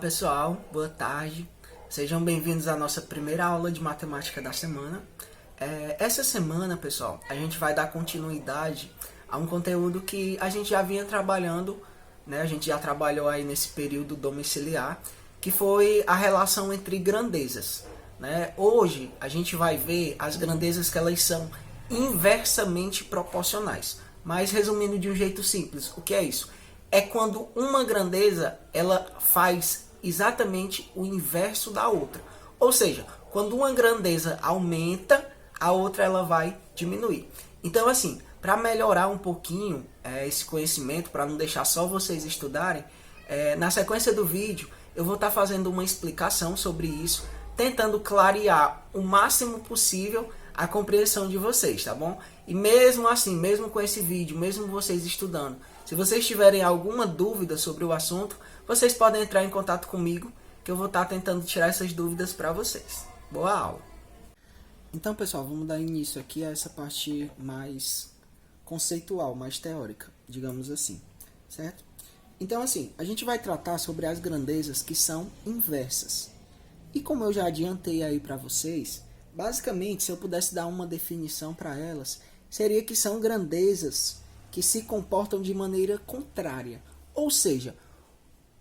pessoal, boa tarde. Sejam bem-vindos à nossa primeira aula de matemática da semana. Essa semana, pessoal, a gente vai dar continuidade a um conteúdo que a gente já vinha trabalhando, né? A gente já trabalhou aí nesse período domiciliar, que foi a relação entre grandezas, né? Hoje a gente vai ver as grandezas que elas são inversamente proporcionais. Mas resumindo de um jeito simples, o que é isso? É quando uma grandeza ela faz exatamente o inverso da outra. Ou seja, quando uma grandeza aumenta, a outra ela vai diminuir. Então, assim, para melhorar um pouquinho esse conhecimento, para não deixar só vocês estudarem, na sequência do vídeo eu vou estar fazendo uma explicação sobre isso, tentando clarear o máximo possível a compreensão de vocês, tá bom? E mesmo assim, mesmo com esse vídeo, mesmo vocês estudando, se vocês tiverem alguma dúvida sobre o assunto, vocês podem entrar em contato comigo, que eu vou estar tentando tirar essas dúvidas para vocês. Boa aula! Então, pessoal, vamos dar início aqui a essa parte mais conceitual, mais teórica, digamos assim, certo? Então, assim, a gente vai tratar sobre as grandezas que são inversas. E como eu já adiantei aí para vocês, basicamente, se eu pudesse dar uma definição para elas, seria que são grandezas que se comportam de maneira contrária. Ou seja,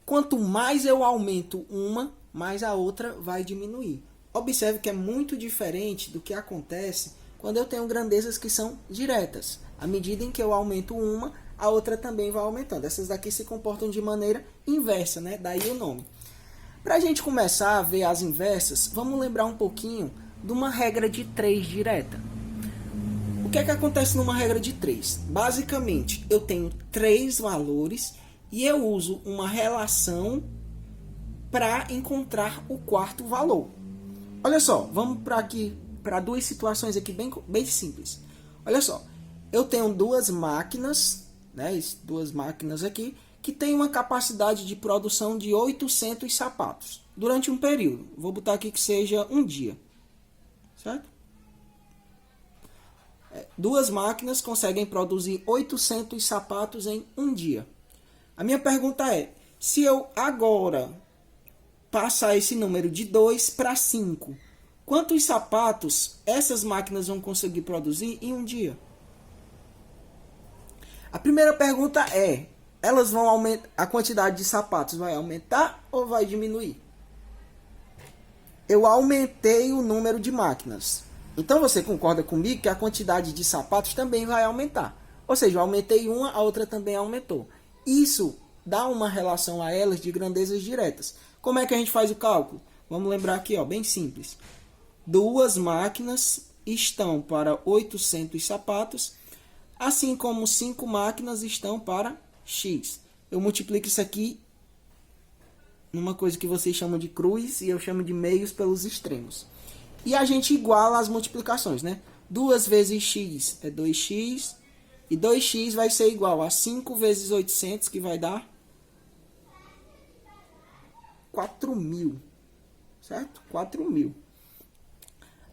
quanto mais eu aumento uma, mais a outra vai diminuir. Observe que é muito diferente do que acontece quando eu tenho grandezas que são diretas. À medida em que eu aumento uma, a outra também vai aumentando. Essas daqui se comportam de maneira inversa, né? Daí o nome. Para a gente começar a ver as inversas, vamos lembrar um pouquinho de uma regra de 3 direta. O que é que acontece numa regra de 3? Basicamente, eu tenho 3 valores e eu uso uma relação para encontrar o quarto valor. Olha só, vamos para duas situações aqui bem simples. Olha só, eu tenho duas máquinas, né, duas máquinas aqui, que têm uma capacidade de produção de 800 sapatos durante um período. Vou botar aqui que seja um dia, certo? Duas máquinas conseguem produzir 800 sapatos em um dia. A minha pergunta é, se eu agora passar esse número de 2 para 5, quantos sapatos essas máquinas vão conseguir produzir em um dia? A primeira pergunta é, elas vão aumentar, a quantidade de sapatos vai aumentar ou vai diminuir? Eu aumentei o número de máquinas. Então você concorda comigo que a quantidade de sapatos também vai aumentar. Ou seja, eu aumentei uma, a outra também aumentou. Isso dá uma relação a elas de grandezas diretas. Como é que a gente faz o cálculo? Vamos lembrar aqui, ó, bem simples. Duas máquinas estão para 800 sapatos, assim como 5 máquinas estão para X. Eu multiplico isso aqui numa coisa que vocês chamam de cruz e eu chamo de meios pelos extremos. E a gente iguala as multiplicações, né? 2 vezes x é 2x. E 2x vai ser igual a 5 vezes 800, que vai dar 4.000. Certo? 4.000.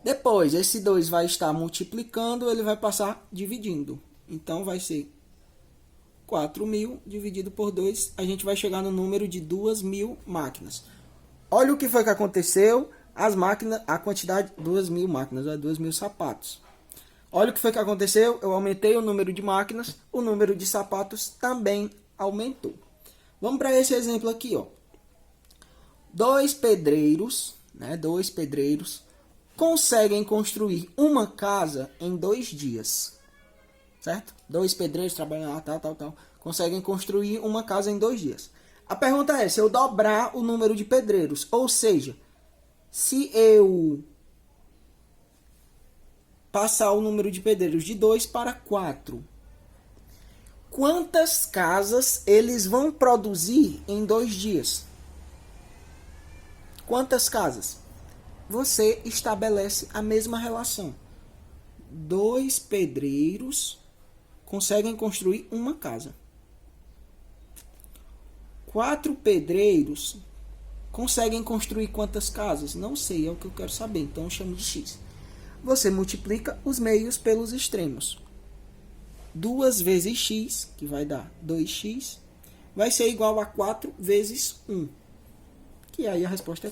Depois, esse 2 vai estar multiplicando, ele vai passar dividindo. Então, vai ser 4.000 dividido por 2. A gente vai chegar no número de 2.000 máquinas. Olha o que foi que aconteceu. As máquinas, a quantidade, 2.000 máquinas, 2.000 sapatos. Olha o que foi que aconteceu, eu aumentei o número de máquinas, o número de sapatos também aumentou. Vamos para esse exemplo aqui, ó. Dois pedreiros conseguem construir uma casa em 2 dias. Certo? 2 pedreiros trabalhando lá, tal, conseguem construir uma casa em 2 dias. A pergunta é, se eu dobrar o número de pedreiros, ou seja, se eu passar o número de pedreiros de 2 para 4, quantas casas eles vão produzir em 2 dias? Quantas casas? Você estabelece a mesma relação. 2 pedreiros conseguem construir uma casa. 4 pedreiros conseguem construir quantas casas? Não sei, é o que eu quero saber, então eu chamo de x. Você multiplica os meios pelos extremos. 2 vezes x, que vai dar 2x, vai ser igual a 4 vezes 1. que aí a resposta é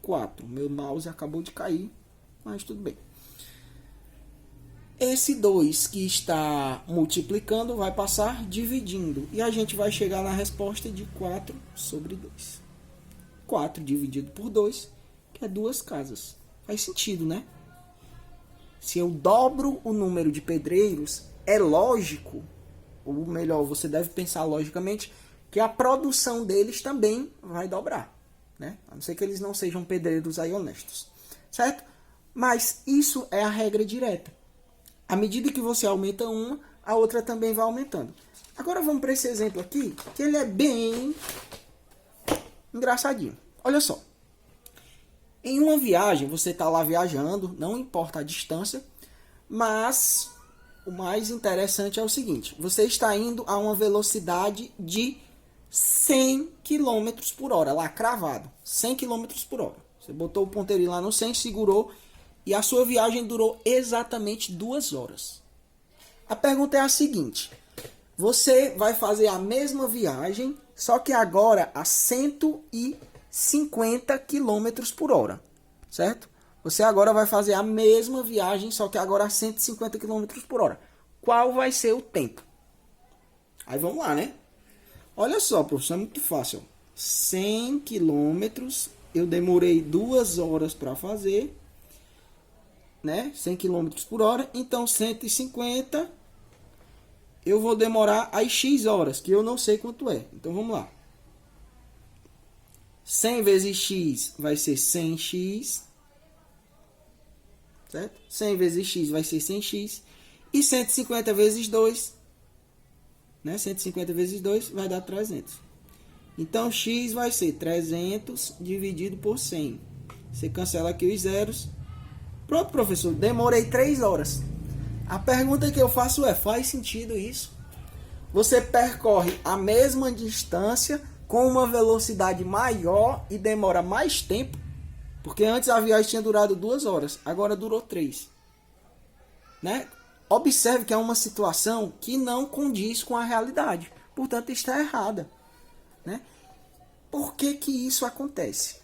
4. Meu mouse acabou de cair, mas tudo bem. Esse 2 que está multiplicando vai passar dividindo. E a gente vai chegar na resposta de 4 sobre 2. 4 dividido por 2, que é 2 casas. Faz sentido, né? Se eu dobro o número de pedreiros, é lógico, ou melhor, você deve pensar logicamente, que a produção deles também vai dobrar, né? A não ser que eles não sejam pedreiros aí honestos, certo? Mas isso é a regra direta. À medida que você aumenta uma, a outra também vai aumentando. Agora vamos para esse exemplo aqui, que ele é bem engraçadinho. Olha só. Em uma viagem, você está lá viajando, não importa a distância, mas o mais interessante é o seguinte. Você está indo a uma velocidade de 100 km por hora, lá cravado. 100 km por hora. Você botou o ponteirinho lá no 100, segurou e a sua viagem durou exatamente 2 horas. A pergunta é a seguinte. Você vai fazer a mesma viagem, só que agora a 150 km por hora, certo? Você agora vai fazer a mesma viagem, só que agora a 150 km por hora. Qual vai ser o tempo? Aí vamos lá, né? Olha só, professor, é muito fácil. 100 km, eu demorei 2 horas para fazer, né? 100 km por hora, então 150, eu vou demorar as X horas, que eu não sei quanto é. Então vamos lá. 100 vezes X vai ser 100X, certo? 100 vezes X vai ser 100X, e 150 vezes 2, né? 150 vezes 2 vai dar 300. Então, X vai ser 300 dividido por 100. Você cancela aqui os zeros. Pronto, professor, demorei 3 horas. A pergunta que eu faço é, faz sentido isso? Você percorre a mesma distância com uma velocidade maior e demora mais tempo? Porque antes a viagem tinha durado 2 horas, agora durou 3. Né? Observe que é uma situação que não condiz com a realidade. Portanto, está errada. Né? Por que que isso acontece?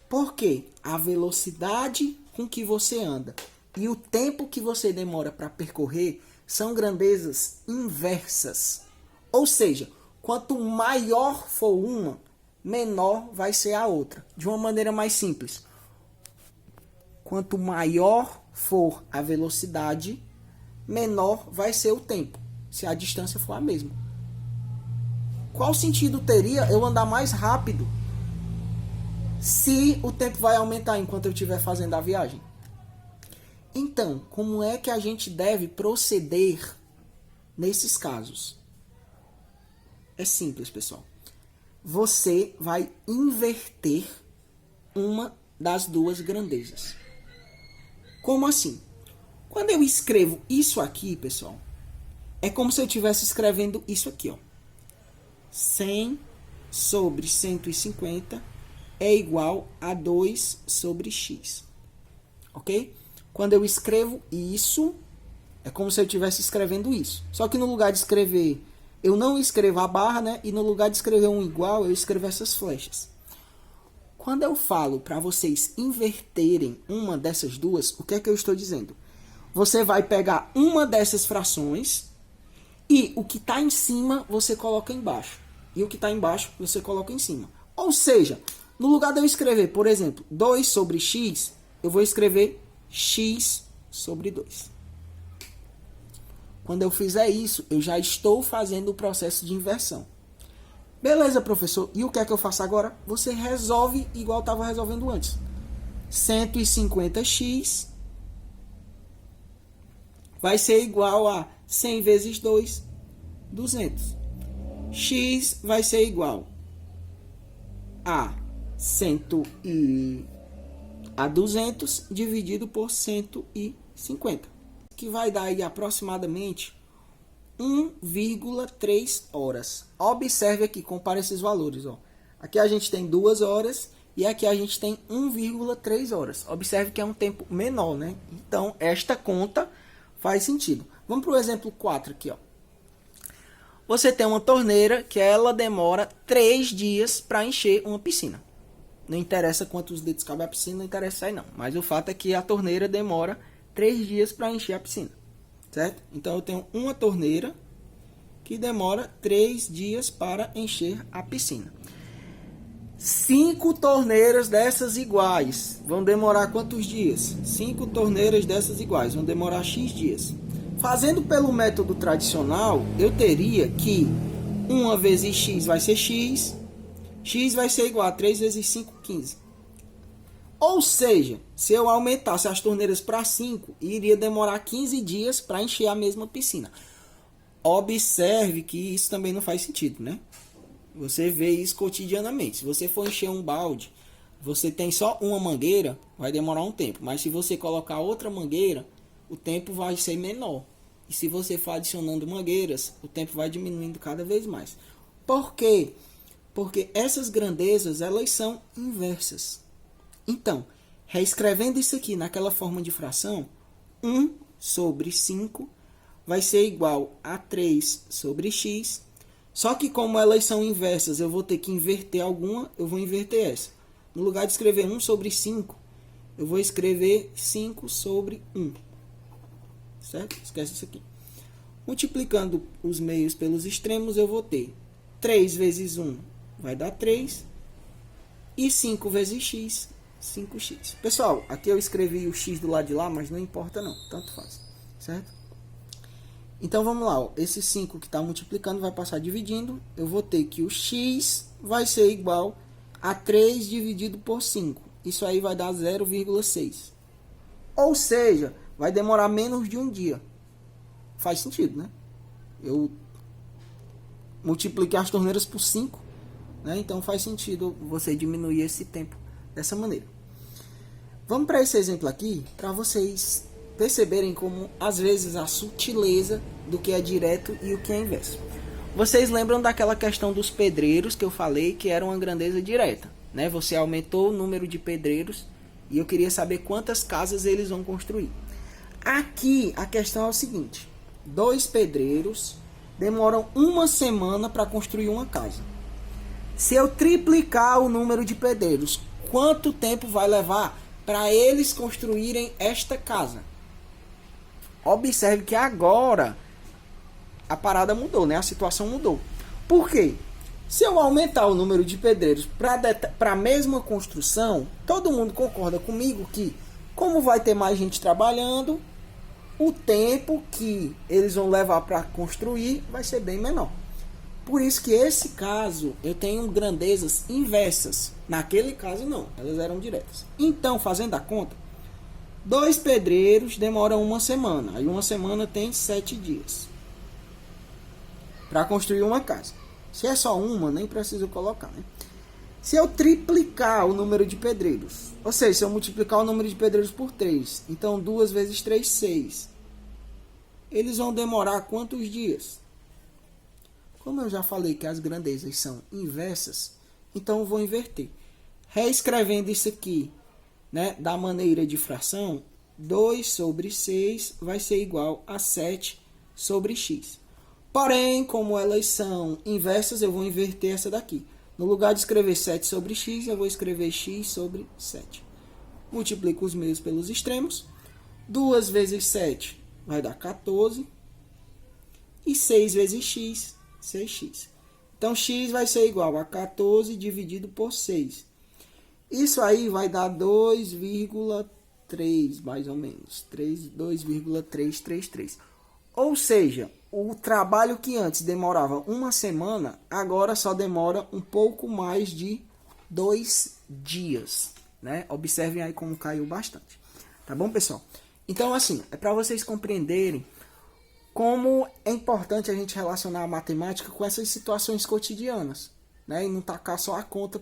Porque a velocidade com que você anda e o tempo que você demora para percorrer são grandezas inversas. Ou seja, quanto maior for uma, menor vai ser a outra. De uma maneira mais simples. Quanto maior for a velocidade, menor vai ser o tempo, se a distância for a mesma. Qual sentido teria eu andar mais rápido se o tempo vai aumentar enquanto eu estiver fazendo a viagem? Então, como é que a gente deve proceder nesses casos? É simples, pessoal. Você vai inverter uma das duas grandezas. Como assim? Quando eu escrevo isso aqui, pessoal, é como se eu estivesse escrevendo isso aqui, ó. 100 sobre 150 é igual a 2 sobre x. Ok? Quando eu escrevo isso, é como se eu estivesse escrevendo isso. Só que no lugar de escrever, eu não escrevo a barra, né? E no lugar de escrever um igual, eu escrevo essas flechas. Quando eu falo para vocês inverterem uma dessas duas, o que é que eu estou dizendo? Você vai pegar uma dessas frações e o que está em cima você coloca embaixo. E o que está embaixo você coloca em cima. Ou seja, no lugar de eu escrever, por exemplo, 2 sobre x, eu vou escrever x sobre 2. Quando eu fizer isso, eu já estou fazendo o processo de inversão. Beleza, professor. E o que é que eu faço agora? Você resolve igual estava resolvendo antes. 150x vai ser igual a 100 vezes 2, 200. X vai ser igual a 200 dividido por 150. Que vai dar aí aproximadamente 1,3 horas. Observe aqui, compare esses valores. Ó. Aqui a gente tem 2 horas e aqui a gente tem 1,3 horas. Observe que é um tempo menor, né? Então, esta conta faz sentido. Vamos para o exemplo 4 aqui. Ó. Você tem uma torneira que ela demora 3 dias para encher uma piscina. Não interessa quantos litros cabe a piscina, não interessa isso aí não. Mas o fato é que a torneira demora 3 dias para encher a piscina, certo? Então eu tenho uma torneira que demora 3 dias para encher a piscina. 5 torneiras dessas iguais vão demorar quantos dias? 5 torneiras dessas iguais vão demorar X dias. Fazendo pelo método tradicional, eu teria que 1 vezes X vai ser X, X vai ser igual a 3 vezes 5, 15. Ou seja, se eu aumentasse as torneiras para 5, iria demorar 15 dias para encher a mesma piscina. Observe que isso também não faz sentido, né? Você vê isso cotidianamente. Se você for encher um balde, você tem só uma mangueira, vai demorar um tempo. Mas se você colocar outra mangueira, o tempo vai ser menor. E se você for adicionando mangueiras, o tempo vai diminuindo cada vez mais. Por quê? Porque essas grandezas, elas são inversas. Então, reescrevendo isso aqui naquela forma de fração, 1 sobre 5 vai ser igual a 3 sobre x. Só que como elas são inversas, eu vou ter que inverter alguma, eu vou inverter essa. No lugar de escrever 1 sobre 5, eu vou escrever 5 sobre 1. Certo? Esquece isso aqui. Multiplicando os meios pelos extremos, eu vou ter 3 vezes 1 vai dar 3. E 5 vezes x, 5x. Pessoal, aqui eu escrevi o x do lado de lá, mas não importa não. Tanto faz. Certo? Então vamos lá, ó. Esse 5 que está multiplicando vai passar dividindo. Eu vou ter que o x vai ser igual a 3 dividido por 5. Isso aí vai dar 0,6. Ou seja, vai demorar menos de um dia. Faz sentido, né? Eu multipliquei as torneiras por 5, né? Então faz sentido você diminuir esse tempo dessa maneira. Vamos para esse exemplo aqui, para vocês perceberem como, às vezes, a sutileza do que é direto e o que é inverso. Vocês lembram daquela questão dos pedreiros que eu falei que era uma grandeza direta, né? Você aumentou o número de pedreiros e eu queria saber quantas casas eles vão construir. Aqui a questão é o seguinte: 2 pedreiros demoram 1 semana para construir uma casa. Se eu triplicar o número de pedreiros, quanto tempo vai levar para eles construírem esta casa? Observe que agora a parada mudou, né? A situação mudou. Por quê? Se eu aumentar o número de pedreiros para a mesma construção, todo mundo concorda comigo que, como vai ter mais gente trabalhando, o tempo que eles vão levar para construir vai ser bem menor. Por isso que esse caso eu tenho grandezas inversas. Naquele caso não, elas eram diretas. Então, fazendo a conta, 2 pedreiros demoram 1 semana. Aí 1 semana tem 7 dias para construir uma casa. Se é só uma, nem preciso colocar, né? Se eu triplicar o número de pedreiros, ou seja, se eu multiplicar o número de pedreiros por 3, então 2 vezes 3, 6. Eles vão demorar quantos dias? Como eu já falei que as grandezas são inversas, então eu vou inverter. Reescrevendo isso aqui, né, da maneira de fração, 2 sobre 6 vai ser igual a 7 sobre x. Porém, como elas são inversas, eu vou inverter essa daqui. No lugar de escrever 7 sobre x, eu vou escrever x sobre 7. Multiplico os meios pelos extremos. 2 vezes 7 vai dar 14. E 6 vezes x, 6x. Então, x vai ser igual a 14 dividido por 6. Isso aí vai dar 2,3, mais ou menos. 2,333. Ou seja, o trabalho que antes demorava 1 semana, agora só demora um pouco mais de 2 dias, né? Observem aí como caiu bastante. Tá bom, pessoal? Então, assim, é para vocês compreenderem como é importante a gente relacionar a matemática com essas situações cotidianas, né? E não tacar só a conta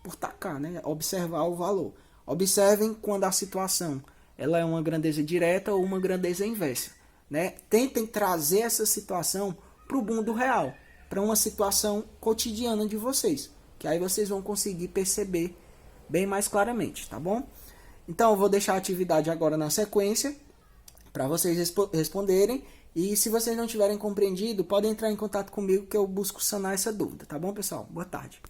por tacar, né? Observar o valor. Observem quando a situação ela é uma grandeza direta ou uma grandeza inversa, né? Tentem trazer essa situação para o mundo real, para uma situação cotidiana de vocês, que aí vocês vão conseguir perceber bem mais claramente, tá bom? Então eu vou deixar a atividade agora na sequência para vocês responderem. E se vocês não tiverem compreendido, podem entrar em contato comigo que eu busco sanar essa dúvida, tá bom, pessoal? Boa tarde.